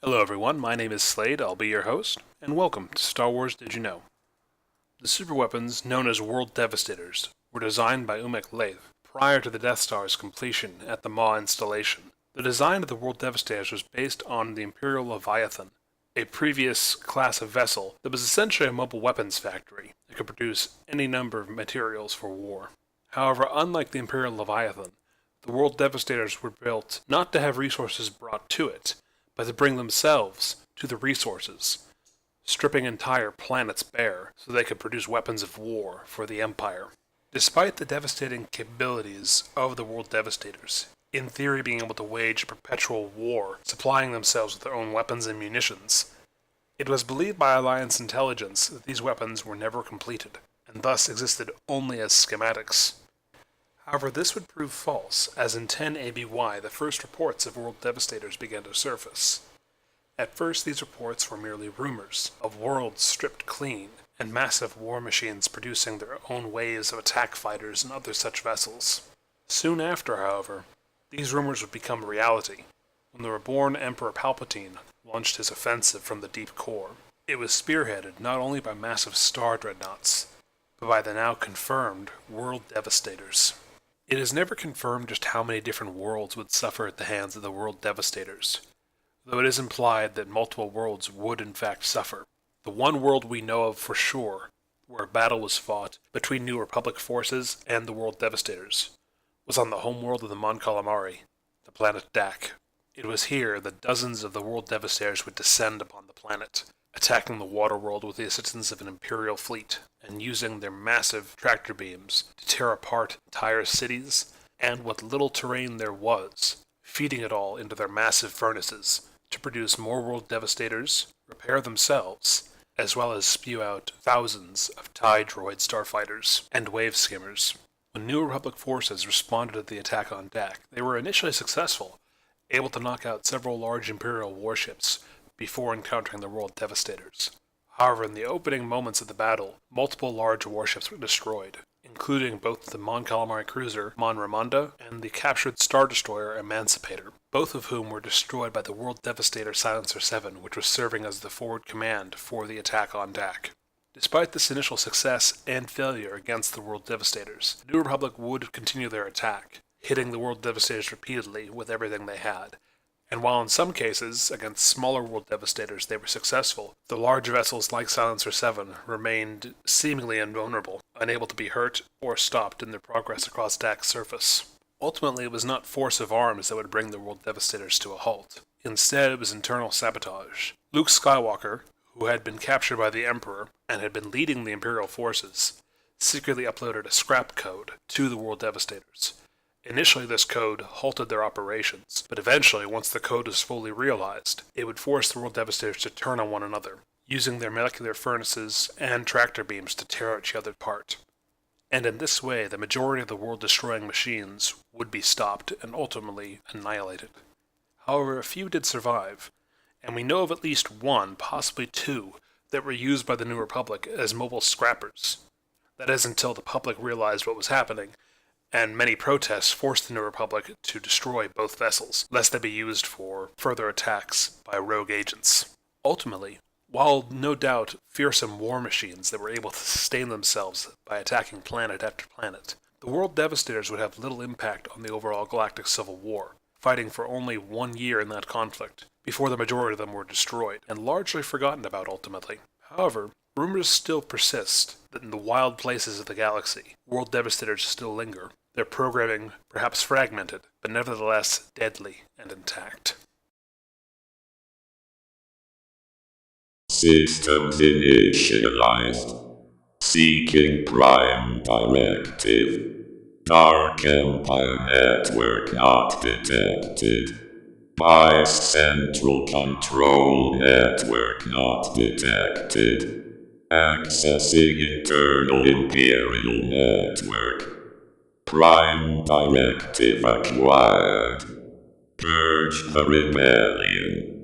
Hello everyone, my name is Slade, I'll be your host, and welcome to Star Wars Did You Know? The superweapons, known as World Devastators, were designed by Umek Leith prior to the Death Star's completion at the Maw installation. The design of the World Devastators was based on the Imperial Leviathan, a previous class of vessel that was essentially a mobile weapons factory that could produce any number of materials for war. However, unlike the Imperial Leviathan, the World Devastators were built not to have resources brought to it, but to bring themselves to the resources, stripping entire planets bare so they could produce weapons of war for the Empire. Despite the devastating capabilities of the World Devastators, in theory being able to wage a perpetual war, supplying themselves with their own weapons and munitions, it was believed by Alliance intelligence that these weapons were never completed, and thus existed only as schematics. However, this would prove false, as in 10 ABY the first reports of World Devastators began to surface. At first, these reports were merely rumors of worlds stripped clean, and massive war machines producing their own waves of attack fighters and other such vessels. Soon after, however, these rumors would become reality, when the reborn Emperor Palpatine launched his offensive from the deep core. It was spearheaded not only by massive star dreadnoughts, but by the now confirmed World Devastators. It is never confirmed just how many different worlds would suffer at the hands of the World Devastators, though it is implied that multiple worlds would in fact suffer. The one world we know of for sure, where a battle was fought between New Republic forces and the World Devastators, was on the homeworld of the Mon Calamari, the planet Dak. It was here that dozens of the World Devastators would descend upon the planet, attacking the water world with the assistance of an Imperial fleet, and using their massive tractor beams to tear apart entire cities and what little terrain there was, feeding it all into their massive furnaces to produce more World Devastators, repair themselves, as well as spew out thousands of TIE droid starfighters and wave skimmers. When New Republic forces responded to the attack on Dak, they were initially successful, able to knock out several large Imperial warships before encountering the World Devastators. However, in the opening moments of the battle, multiple large warships were destroyed, including both the Mon Calamari cruiser Mon Ramonda and the captured Star Destroyer Emancipator, both of whom were destroyed by the World Devastator Silencer 7, which was serving as the forward command for the attack on Dak. Despite this initial success and failure against the World Devastators, the New Republic would continue their attack, hitting the World Devastators repeatedly with everything they had. And while in some cases, against smaller World Devastators, they were successful, the large vessels like Silencer 7 remained seemingly invulnerable, unable to be hurt or stopped in their progress across Dak's surface. Ultimately, it was not force of arms that would bring the World Devastators to a halt. Instead, it was internal sabotage. Luke Skywalker, who had been captured by the Emperor and had been leading the Imperial forces, secretly uploaded a scrap code to the World Devastators. Initially, this code halted their operations, but eventually, once the code was fully realized, it would force the World Devastators to turn on one another, using their molecular furnaces and tractor beams to tear each other apart. And in this way, the majority of the world-destroying machines would be stopped and ultimately annihilated. However, a few did survive, and we know of at least one, possibly two, that were used by the New Republic as mobile scrappers. That is, until the public realized what was happening, and many protests forced the New Republic to destroy both vessels, lest they be used for further attacks by rogue agents. Ultimately, while no doubt fearsome war machines that were able to sustain themselves by attacking planet after planet, the World Devastators would have little impact on the overall galactic civil war, fighting for only 1 year in that conflict, before the majority of them were destroyed, and largely forgotten about ultimately. However, rumors still persist that in the wild places of the galaxy, World Devastators still linger, their programming perhaps fragmented, but nevertheless deadly and intact. Systems initialized. Seeking Prime Directive. Dark Empire Network not detected. By Central Control Network not detected. Accessing Internal Imperial Network. Prime Directive acquired. Purge the Rebellion.